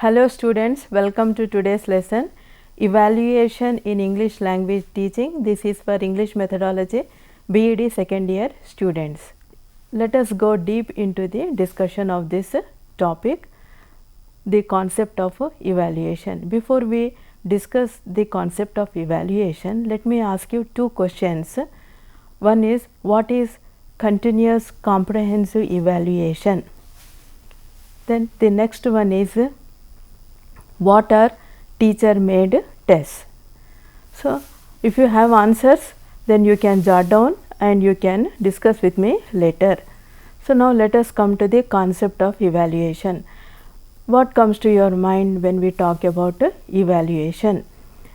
Hello students, welcome to today's lesson, Evaluation in English Language Teaching. This is for English Methodology, B.Ed second year students. Let us go deep into the discussion of this topic, the concept of evaluation. Before we discuss the concept of evaluation, let me ask you two questions. One is, what is continuous comprehensive evaluation? Then the next one is, what are teacher made tests? So if you have answers, then you can jot down and you can discuss with me later. So now let us come to the concept of evaluation. What comes to your mind when we talk about evaluation?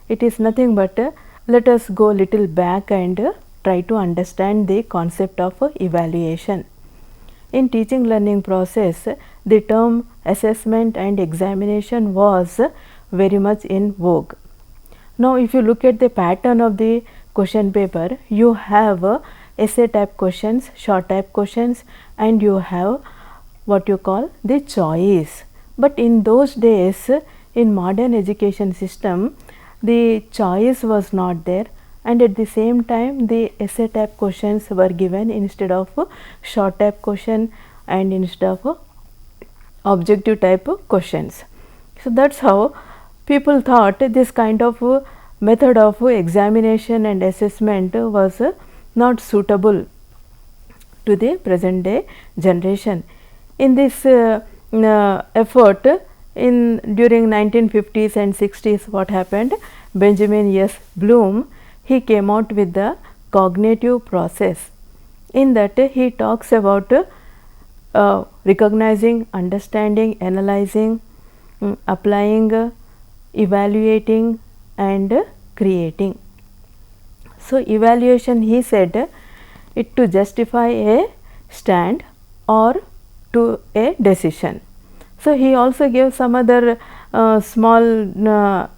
It is nothing but let us go little back and try to understand the concept of evaluation. In teaching learning process, the term assessment and examination was very much in vogue. Now if you look at the pattern of the question paper, you have essay type questions, short type questions, and you have what you call the choice. But in those days, in modern education system, the choice was not there, and at the same time the essay type questions were given instead of short type question and instead of objective type questions. So that's how people thought this kind of method of examination and assessment was not suitable to the present day generation. In this effort, during 1950s and 60s, what happened? Benjamin S. Bloom, he came out with the cognitive process. In that he talks about recognizing, understanding, analyzing, applying, evaluating and creating. So evaluation, he said, it to justify a stand or to a decision. So he also gave some other small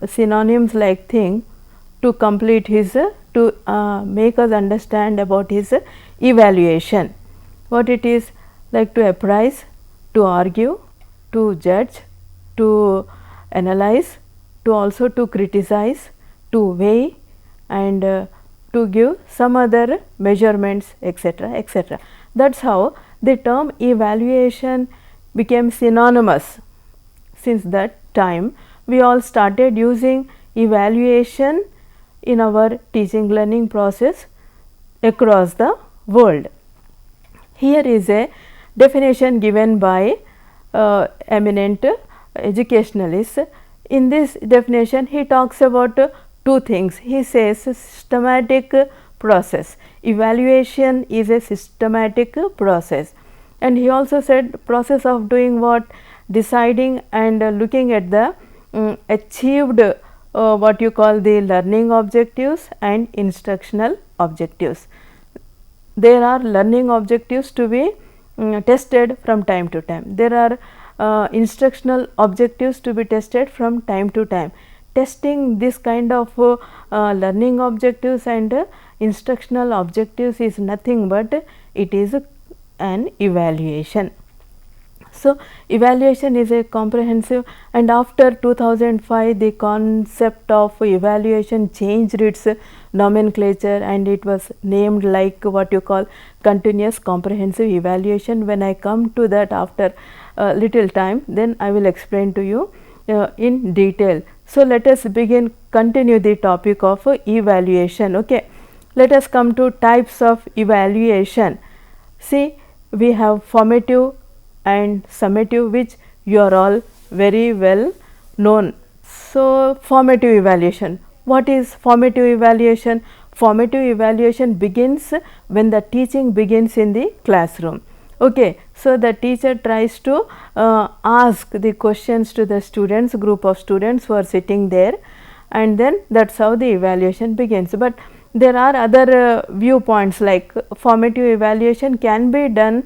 synonyms like thing to complete his to make us understand about his evaluation. What it is? Like to apprise, to argue, to judge, to analyze, to also to criticize, to weigh and to give some other measurements, etc., etc. That's how the term evaluation became synonymous. Since that time, we all started using evaluation in our teaching learning process across the world. Here is a definition given by eminent educationalists. In this definition, he talks about two things. He says systematic process. Evaluation is a systematic process, and he also said process of doing what? Deciding and looking at the achieved what you call the learning objectives and instructional objectives. There are learning objectives to be tested from time to time. There are instructional objectives to be tested from time to time. Testing this kind of learning objectives and instructional objectives is nothing but it is an evaluation. So evaluation is a comprehensive, and after 2005 the concept of evaluation changed its nomenclature and it was named like what you call continuous comprehensive evaluation. When I come to that after a little time, then I will explain to you in detail. So let us continue the topic of evaluation. Okay, let us come to types of evaluation. See, we have formative and summative, which you are all very well known. So formative evaluation. What is formative evaluation? Formative evaluation begins when the teaching begins in the classroom. Okay, so the teacher tries to ask the questions to the students, group of students who are sitting there, and then that's how the evaluation begins. But there are other viewpoints, like formative evaluation can be done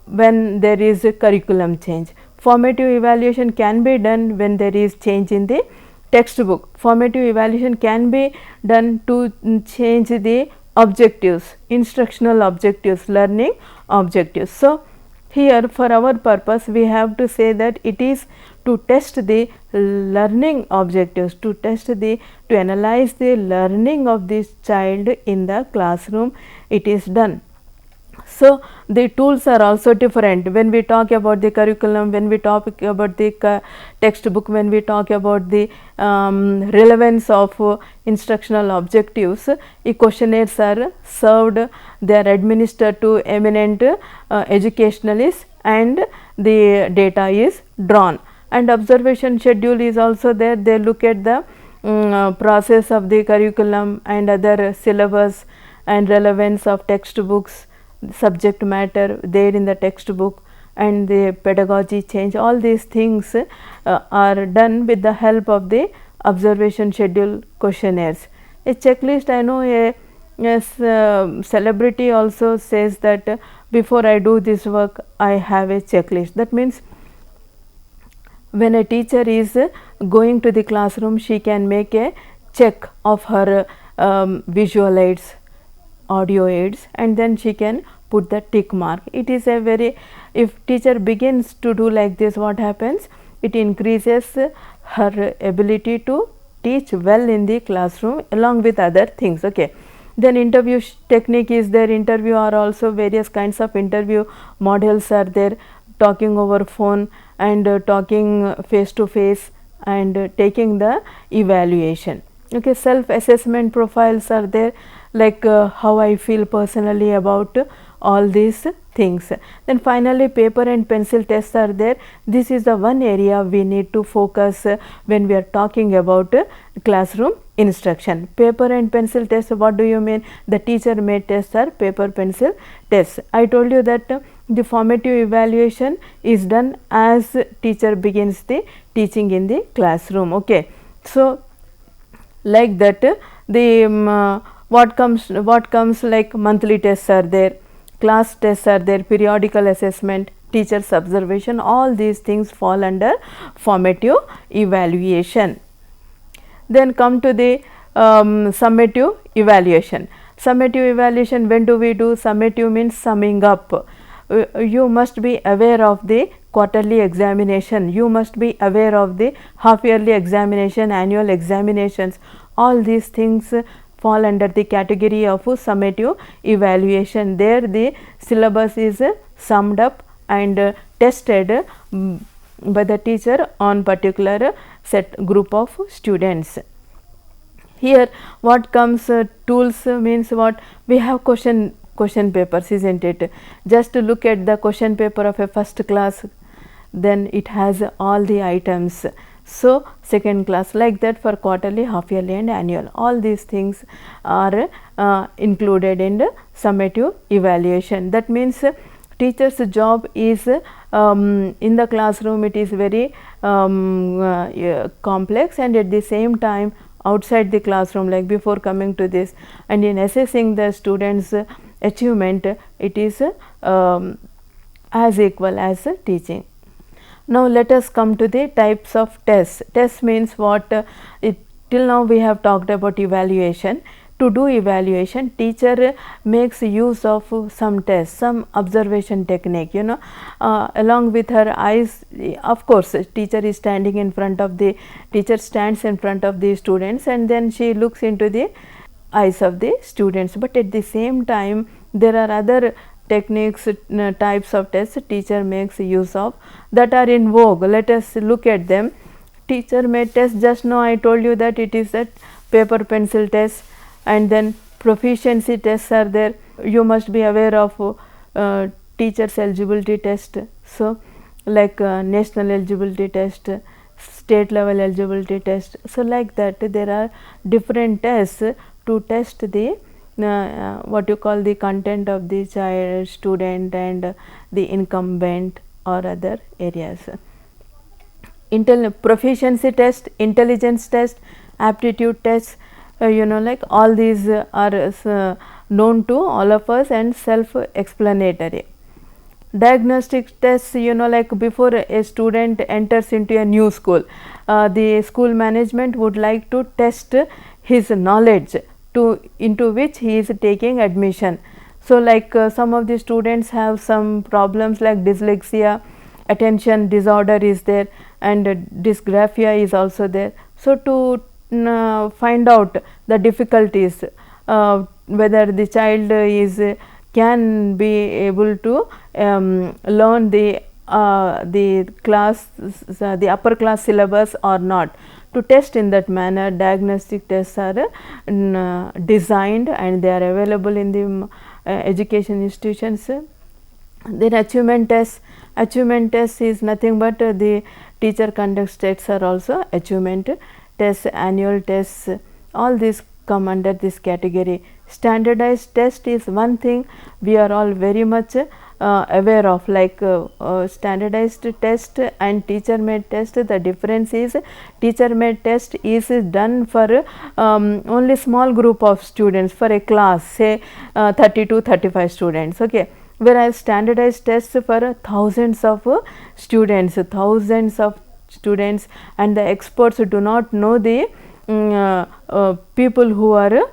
when there is a curriculum change. Formative evaluation can be done when there is change in the textbook. Formative evaluation can be done to change the objectives, instructional objectives, learning objectives. So here for our purpose we have to say that it is to test the learning objectives, to analyze the learning of this child in the classroom. It is done. So the tools are also different. When we talk about the curriculum, when we talk about the textbook, when we talk about the relevance of instructional objectives, questionnaires are served, they are administered to eminent educationalists, and the data is drawn. And observation schedule is also there. They look at the process of the curriculum and other syllabus and relevance of textbooks, subject matter there in the textbook, and the pedagogy change. All these things are done with the help of the observation schedule questionnaires. A checklist, I know a celebrity also says that before I do this work I have a checklist. That means when a teacher is going to the classroom, she can make a check of her visual aids, audio aids, and then she can put the tick mark. It is a very, if teacher begins to do like this, what happens? It increases her ability to teach well in the classroom along with other things. Okay. Then interview technique is there. Interview are also various kinds of interview models are there, talking over phone and talking face to face, and taking the evaluation. Okay. Self assessment profiles are there, like how I feel personally about all these things. Then finally paper and pencil tests are there. This is the one area we need to focus when we are talking about classroom instruction. Paper and pencil tests, what do you mean? The teacher made tests are paper pencil tests. I told you that the formative evaluation is done as teacher begins the teaching in the classroom. Okay. So like that, the what comes like monthly tests are there, class tests are there, periodical assessment, teacher's observation, all these things fall under formative evaluation. Then come to the summative evaluation. Summative evaluation, when do we do? Summative means summing up. You must be aware of the quarterly examination, you must be aware of the half yearly examination, annual examinations. All these things fall under the category of summative evaluation. There the syllabus is summed up and tested by the teacher on particular set group of students. Here what comes tools means what? We have question papers, isn't it? Just to look at the question paper of a first class, then it has all the items. So second class, like that for quarterly, half yearly and annual. All these things are included in the summative evaluation. That means teacher's job is in the classroom, it is very complex, and at the same time outside the classroom, like before coming to this, and in assessing the students achievement, it is as equal as teaching. Now let us come to the types of tests. Test means what? Till now we have talked about evaluation. To do evaluation, teacher makes use of some tests, some observation technique, you know, along with her eyes. Of course, teacher is standing in front of the, teacher stands in front of the students, and then she looks into the eyes of the students. But at the same time, there are other techniques, types of tests teacher makes use of that are in vogue. Let us look at them. Teacher made test, just now I told you that it is that paper pencil test, and then proficiency tests are there. You must be aware of teachers eligibility test. So like national eligibility test, state level eligibility test. So like that there are different tests to test the what you call the content of the child, student, and the incumbent or other areas. Proficiency test, intelligence test, aptitude test, you know, like all these are known to all of us and self-explanatory. Diagnostic tests, you know, like before a student enters into a new school, the school management would like to test his knowledge into which he is taking admission. So like some of the students have some problems like dyslexia, attention disorder is there, and dysgraphia is also there. So to find out the difficulties, whether the child is can be able to learn the class, the upper class syllabus or not. To test in that manner, diagnostic tests are designed and they are available in the education institutions. Then achievement test is nothing but the teacher conducts tests are also achievement tests, annual tests, all these come under this category. Standardized test is one thing we are all very much aware of, like standardized test and teacher made test. The difference is teacher made test is done for only small group of students, for a class say 30 to 35 students, okay, whereas standardized tests for thousands of students, and the experts do not know the people who are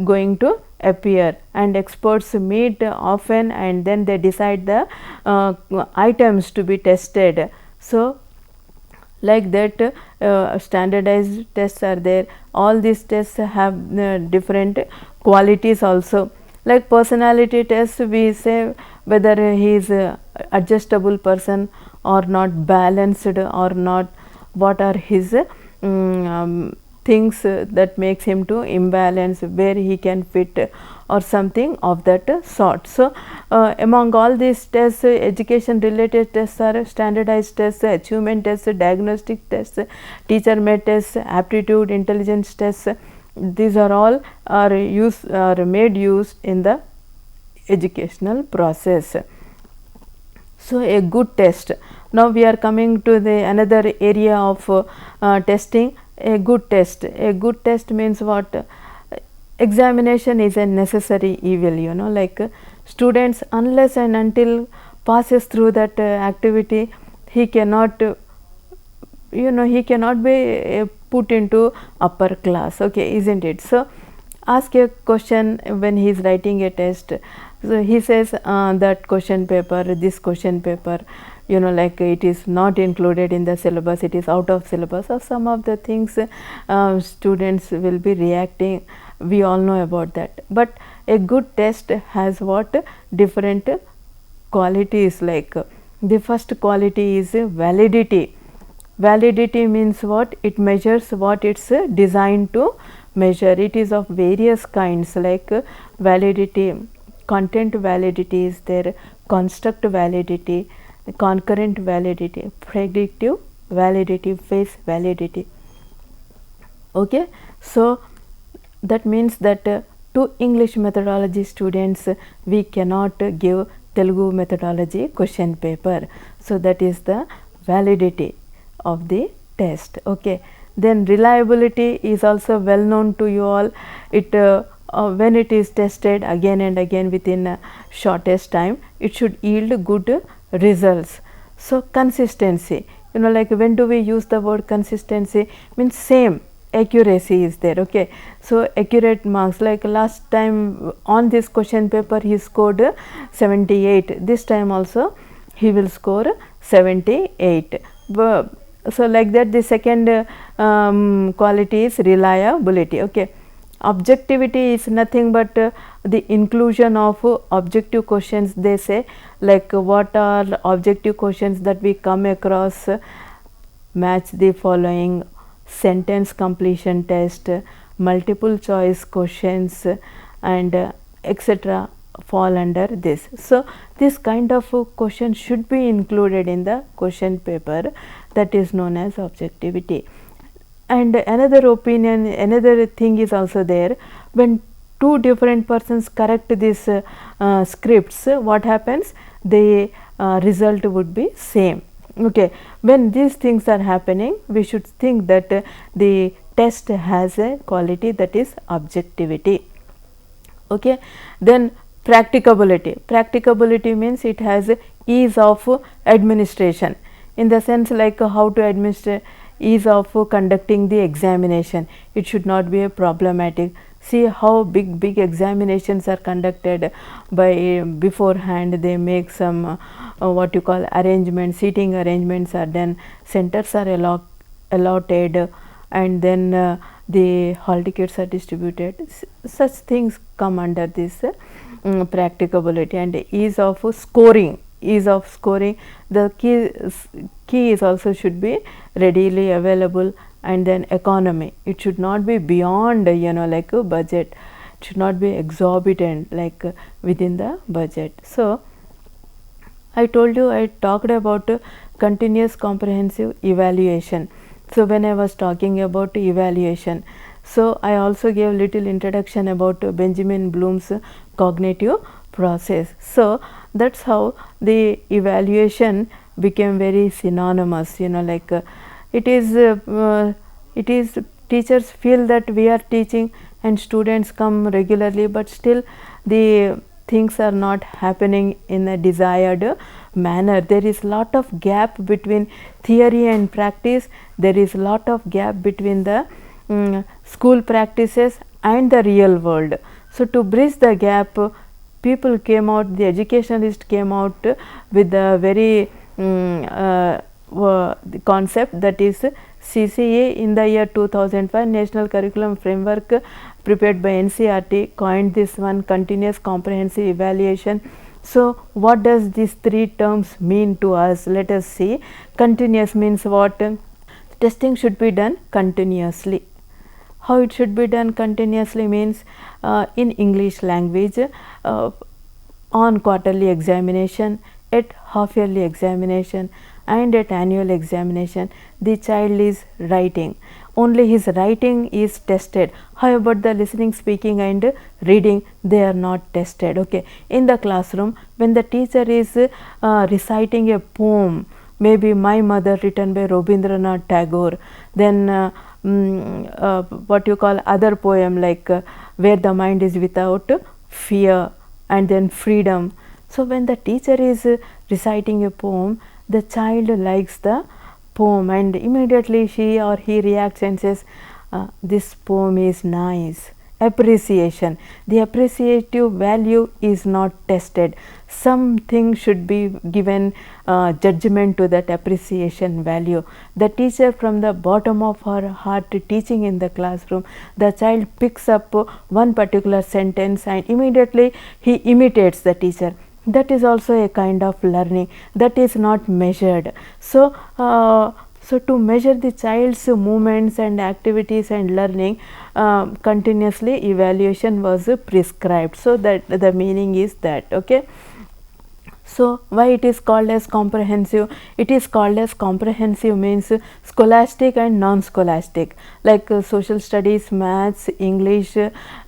going to appear, and experts meet often and then they decide the items to be tested. So like that standardized tests are there. All these tests have different qualities also. Like personality tests, we say whether he is adjustable person or not, balanced or not, what are his things that makes him to imbalance, where he can fit or something of that sort. So among all these tests, education related tests are standardized tests, achievement tests, diagnostic tests, teacher made tests, aptitude intelligence tests. These are all are made use in the educational process. So a good test. Now we are coming to the another area of testing. A good test. A good test means what? Examination is a necessary evil, you know, like students, unless and until passes through that activity, he cannot he cannot be put into upper class, okay, isn't it? So ask a question when he is writing a test. So he says that question paper, this question paper, like it is not included in the syllabus, it is out of syllabus, or some of the things students will be reacting. We all know about that. But a good test has what? Different qualities. Like the first quality is validity. Validity means what? It measures what it's designed to measure. It is of various kinds, like validity, content validity is there, construct validity, concurrent validity, predictive validity, phase validity. Okay, so that means that to English methodology students we cannot give Telugu methodology question paper. So that is the validity of the test. Okay, then reliability is also well known to you all. It when it is tested again and again within shortest time, it should yield good results. So consistency, like when do we use the word consistency? Means same accuracy is there. Okay, so accurate marks, like last time on this question paper he scored 78, this time also he will score 78. So like that, the second quality is reliability. Okay, objectivity is nothing but the inclusion of objective questions. They say, like what are objective questions that we come across? Match the following, sentence completion test, multiple choice questions, and etc. fall under this. So this kind of question should be included in the question paper, that is known as objectivity. And another opinion, another thing is also there. When two different persons correct these scripts, what happens? The result would be same. Okay, when these things are happening, we should think that the test has a quality, that is objectivity. Okay, then practicability. Practicability means it has ease of administration, in the sense like how to administer, ease of conducting the examination. It should not be a problematic. See how big examinations are conducted by beforehand. They make some what you call arrangements, seating arrangements are done, centers are allotted, and then the hall tickets are distributed. Such things come under this practicability. And ease of scoring, the key is also should be readily available. And then economy, it should not be beyond like a budget, it should not be exorbitant, like within the budget. So I told you, I talked about continuous comprehensive evaluation. So when I was talking about evaluation, so I also gave little introduction about Benjamin Bloom's cognitive process. So that's how the evaluation became very synonymous, like it is teachers feel that we are teaching and students come regularly, but still the things are not happening in a desired manner. There is lot of gap between theory and practice. There is lot of gap between the school practices and the real world. So to bridge the gap, people came out, the educationalists came out with a very the concept, that is CCA. In the year 2005, National Curriculum Framework prepared by NCERT coined this one, continuous comprehensive evaluation. So what does these three terms mean to us? Let us see. Continuous means what? Testing should be done continuously. How it should be done continuously means in English language, on quarterly examination, at half yearly examination, and at annual examination, the child is writing. Only his writing is tested. How about the listening, speaking and reading? They are not tested. Okay. In the classroom, when the teacher is reciting a poem, maybe My Mother written by Rabindranath Tagore, then what you call other poem like Where the Mind is Without Fear, and then Freedom. So when the teacher is reciting a poem, the child likes the poem and immediately she or he reacts and says, this poem is nice. Appreciation. The appreciative value is not tested. Something should be given judgment to that appreciation value. The teacher, from the bottom of her heart, teaching in the classroom, the child picks up one particular sentence and immediately he imitates the teacher. That is also a kind of learning that is not measured. So to measure the child's movements and activities and learning, continuously evaluation was prescribed. So that the meaning is that. Okay. So why it is called as comprehensive? It is called as comprehensive means scholastic and non-scholastic, like social studies, maths, English,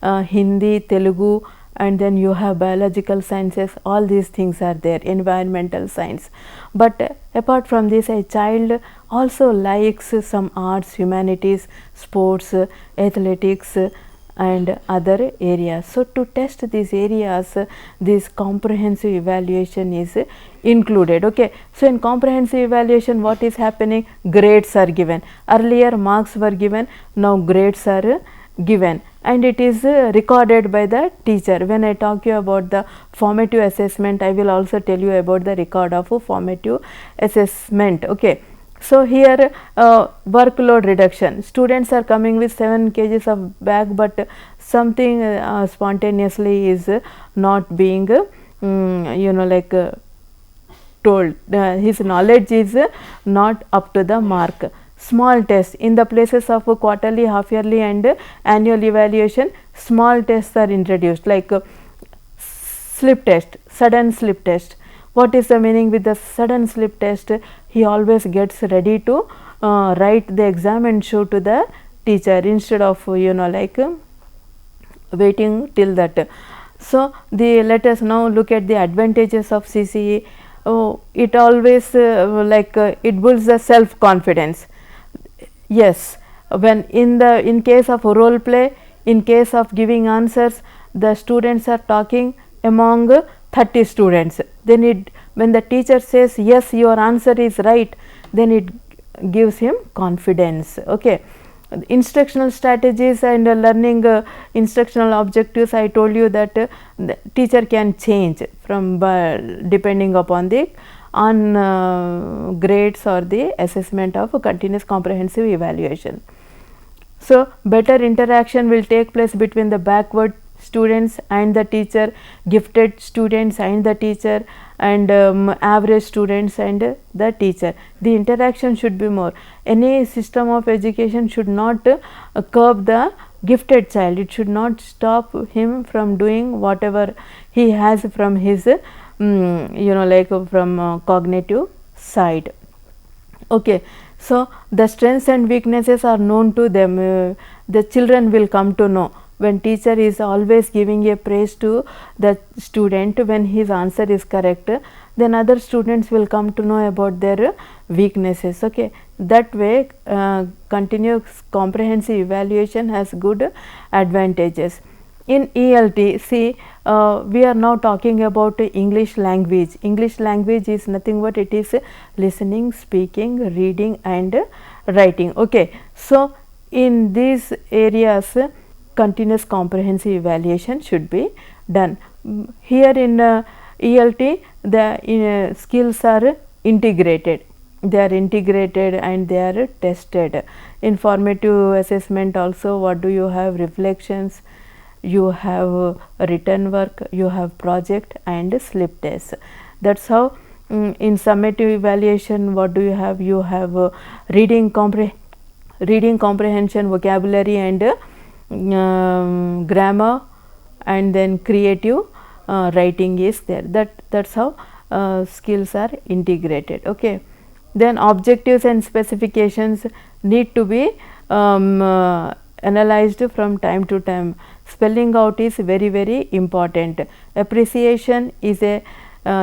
Hindi, Telugu, and then you have biological sciences. All these things are there, environmental science. But apart from this, a child also likes some arts, humanities, sports, athletics, and other areas. So to test these areas, this comprehensive evaluation is included. Okay. So in comprehensive evaluation, what is happening? Grades are given. Earlier marks were given, now grades are given, and it is recorded by the teacher. When I talk you about the formative assessment, I will also tell you about the record of formative assessment. Okay. So here workload reduction. Students are coming with 7 kgs of bag, but something spontaneously is not being told. His knowledge is not up to the mark. Small tests in the places of quarterly, half yearly and annual evaluation, small tests are introduced, like slip test, sudden slip test. What is the meaning with the sudden slip test? He always gets ready to write the exam and show to the teacher instead of waiting till that. So let us now look at the advantages of CCA. It always it builds the self confidence. Yes, when in case of role play, in case of giving answers, the students are talking among 30 students. Then when the teacher says yes, your answer is right, then it gives him confidence. Okay. Instructional strategies and learning instructional objectives, I told you that the teacher can change from depending upon the grades or the assessment of continuous comprehensive evaluation. So, better interaction will take place between the backward students and the teacher, gifted students and the teacher, and average students and the teacher. The interaction should be more. Any system of education should not curb the gifted child. It should not stop him from doing whatever he has from his like from cognitive side. Okay. So, the strengths and weaknesses are known to them. The children will come to know. When teacher is always giving a praise to the student when his answer is correct, then other students will come to know about their weaknesses. Okay. That way continuous comprehensive evaluation has good advantages. In ELT, see, we are now talking about English language. English language is nothing but it is listening, speaking, reading and writing. Okay. So, in these areas continuous comprehensive evaluation should be done. Here in ELT, the skills are integrated. They are integrated and they are tested. In formative assessment also, what do you have? Reflections, you have written work, you have project and slip test. That is how in summative evaluation, what do you have? You have reading comprehension, vocabulary and grammar, and then creative writing is there. That is how skills are integrated. Okay. Then objectives and specifications need to be analyzed from time to time. Spelling out is very, very important. Appreciation is a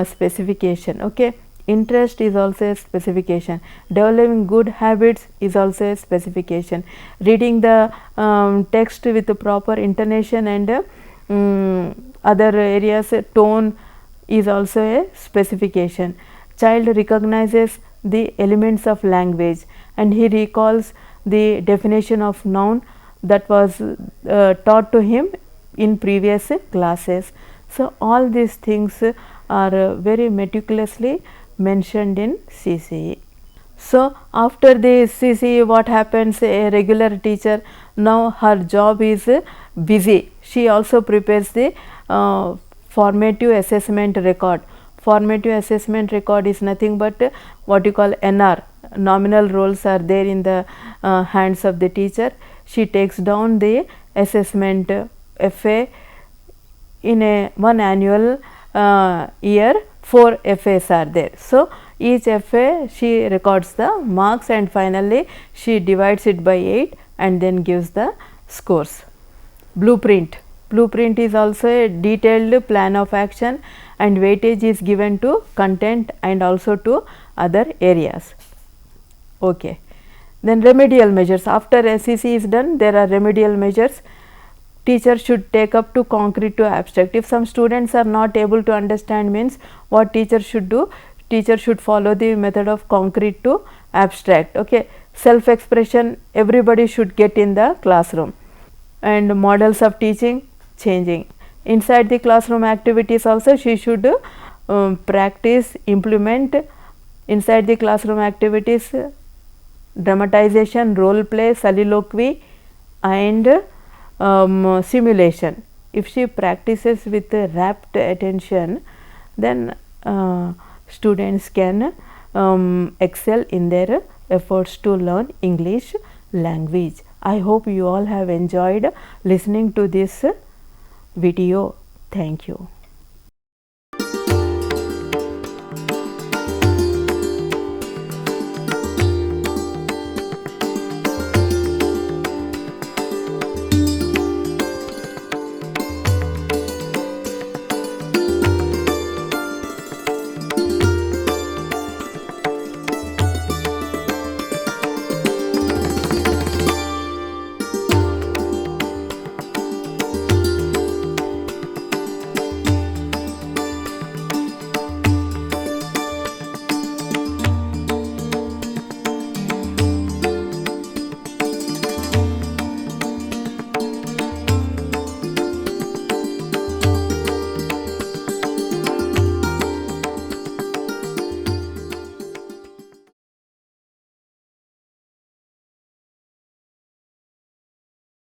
specification. Okay. Interest is also a specification. Developing good habits is also a specification. Reading the text with the proper intonation and other areas, tone is also a specification. Child recognizes the elements of language and he recalls the definition of noun that was taught to him in previous classes. So, all these things are very meticulously mentioned in CCE. So, after the CCE, what happens? A regular teacher, now her job is busy. She also prepares the formative assessment record. Formative assessment record is nothing but what you call NR, nominal roles are there in the hands of the teacher. She takes down the assessment FA. In a one annual year, 4 FAs are there. So, each FA she records the marks and finally she divides it by 8 and then gives the scores. Blueprint. Blueprint is also a detailed plan of action and weightage is given to content and also to other areas. Okay. Then remedial measures. After SCC is done, there are remedial measures. Teacher should take up to concrete to abstract. If some students are not able to understand, means what teacher should do? Teacher should follow the method of concrete to abstract. Okay. Self expression everybody should get in the classroom, and models of teaching changing. Inside the classroom activities also she should practice, implement inside the classroom activities, dramatization, role play, soliloquy and simulation. If she practices with rapt attention, then students can excel in their efforts to learn English language. I hope you all have enjoyed listening to this video. Thank you.